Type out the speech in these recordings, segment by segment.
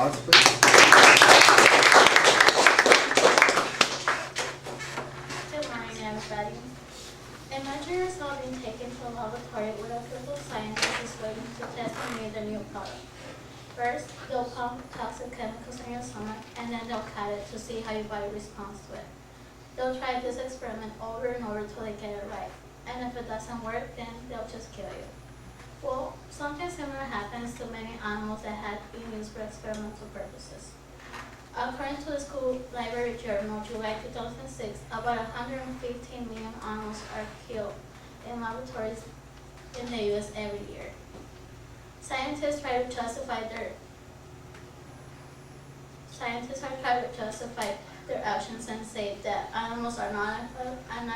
applause, please. Good morning, everybody. Imagine yourself being taken to a laboratory where a group of scientists is waiting to test and make a new product. First, they'll pump toxic chemicals in your stomach, and then they'll cut it to see how your body responds to it. They'll try this experiment over and over till they get it right. And if it doesn't work, then they'll just kill you. Well, something similar happens to many animals that had been used for experimental purposes. According to the School Library Journal, July 2006, about 115 million animals are killed in laboratories in the U.S. every year. Scientists try to justify their actions and say that animals are not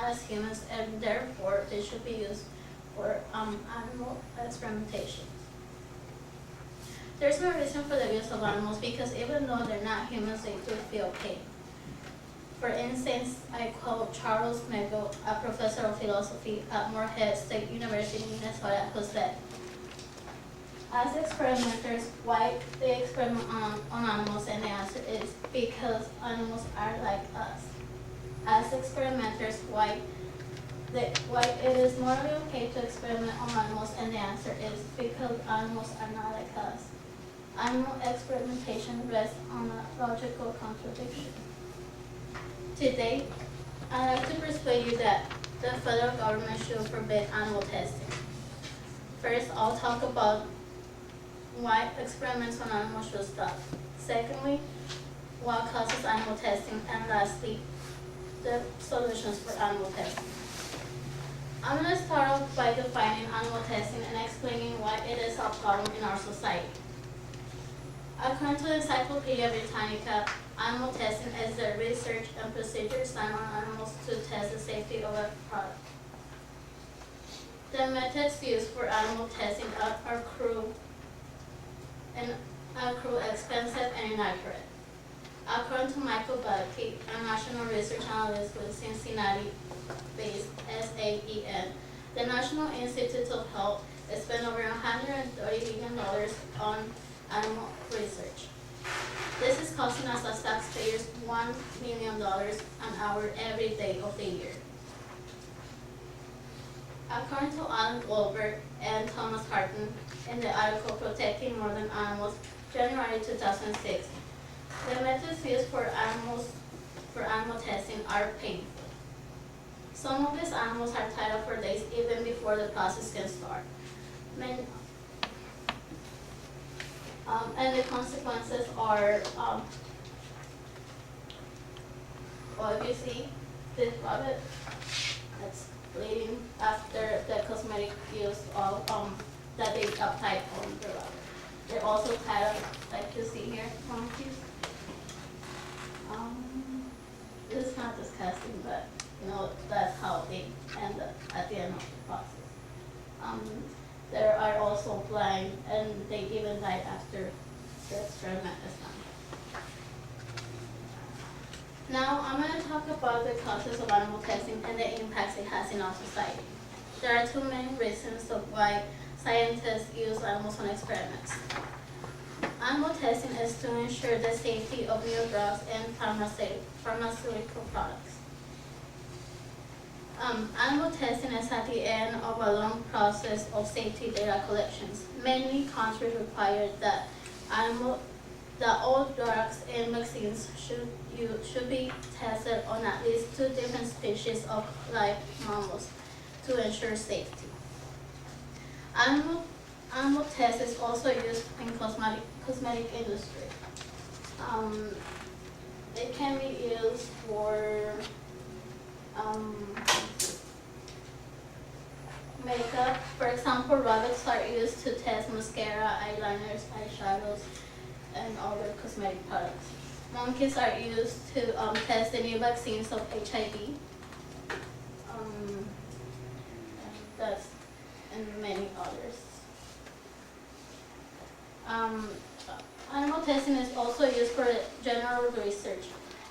as humans, and therefore they should be used for animal experimentation. There's no reason for the use of animals because even though they're not humans, they do feel pain. For instance, I quote Charles Mego, a professor of philosophy at Morehead State University in Minnesota, who said, "As experimenters, why they experiment on animals, and the answer is because animals are like us. As experimenters, why it is morally okay to experiment on animals, and the answer is because animals are not like us. Animal experimentation rests on a logical contradiction." Today, I'd like to persuade you that the federal government should forbid animal testing. First, I'll talk about why experiments on animals should stop. Secondly, what causes animal testing, and lastly, the solutions for animal testing. I'm going to start off by defining animal testing and explaining why it is a problem in our society. According to the Encyclopedia Britannica, animal testing is the research and procedures done on animals to test the safety of a product. The methods used for animal testing are crude, expensive, and inaccurate. According to Michael Bucky, a national research analyst with Cincinnati-based SAEN, the National Institutes of Health spent over $130 million on animal research. This is costing us as taxpayers $1 million an hour every day of the year. According to Alan Goldberg and Thomas Harton in the article Protecting Northern Animals, January 2006, the methods used for animal testing are painful. Some of these animals are tied up for days even before the process can start. And the consequences are, well, if you see this rabbit, it's bleeding after the cosmetic use of that they applied on the rabbit. They're also tied up, like you see here, monkeys. This is not disgusting, but that's how they end up at the end of the process. There are also blind, and they even die after the experiment is done. Now, I'm going to talk about the causes of animal testing and the impacts it has in our society. There are two main reasons of why scientists use animals on experiments. Animal testing is to ensure the safety of new drugs and pharmaceutical products. Animal testing is at the end of a long process of safety data collections. Many countries require that all drugs and vaccines should be tested on at least 2 different species of live mammals to ensure safety. Animal test is also used in cosmetic industry. It can be used for makeup. For example, rabbits are used to test mascara, eyeliners, eyeshadows, and other cosmetic products. Monkeys are used to test the new vaccines of HIV. That's and many others. Animal testing is also used for general research.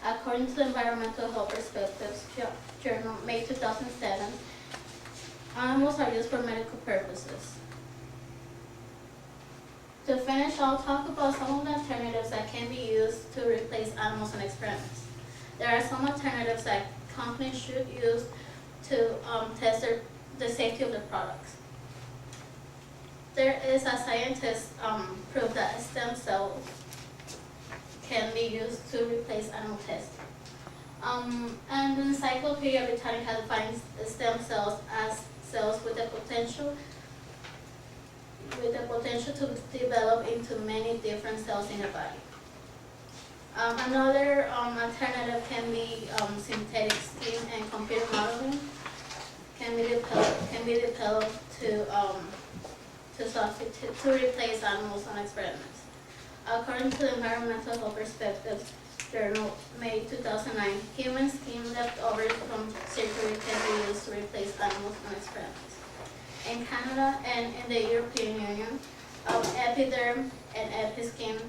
According to the Environmental Health Perspectives Journal, May 2007, animals are used for medical purposes. To finish, I'll talk about some of the alternatives that animals in experiments. There are some alternatives that companies should use to test the safety of their products. There is a scientist proof that stem cells can be used to replace animal testing. And the Encyclopedia Britannica defines stem cells as cells with the potential to develop into many different cells in the body. Another alternative can be synthetic skin and computer modeling can be developed to substitute to replace animals on experiments. According to the Environmental Health Perspectives Journal, May 2009, human skin leftovers from surgery can be used to replace animals on experiments. In Canada and in the European Union, epiderm and episkin,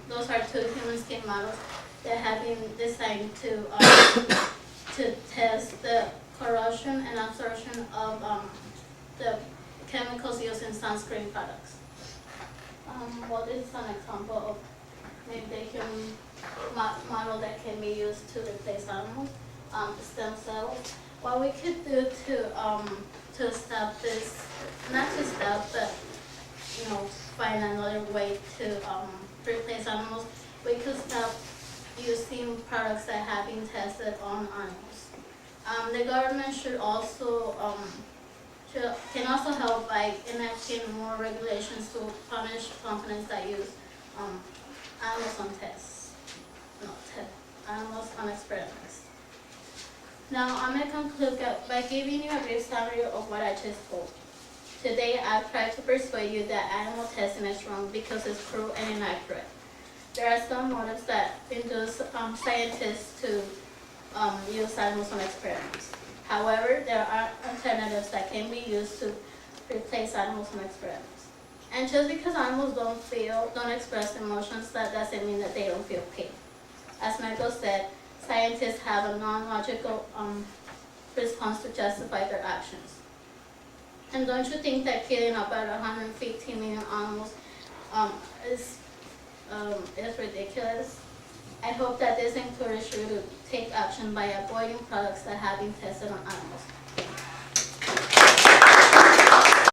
those are two human skin models that have been designed to test the corrosion and absorption of the chemicals used in sunscreen products. Well, this is an example of maybe the human model that can be used to replace animals, stem cells. What we could do to stop this, not to stop, but find another way to replace animals, we could stop using products that have been tested on animals. The government should also can also help by enacting more regulations to punish companies that use animals on tests, animals on experiments. Now I'm going to conclude by giving you a brief summary of what I just told. Today I've tried to persuade you that animal testing is wrong because it's cruel and inaccurate. There are some motives that induce scientists to use animals on experiments. However, there are alternatives that can be used to replace animals on experiments. And just because animals don't express emotions, that doesn't mean that they don't feel pain. As Michael said, scientists have a non-logical response to justify their actions. And don't you think that killing about 115 million animals is ridiculous? I hope that this encourages you to take action by avoiding products that have been tested on animals.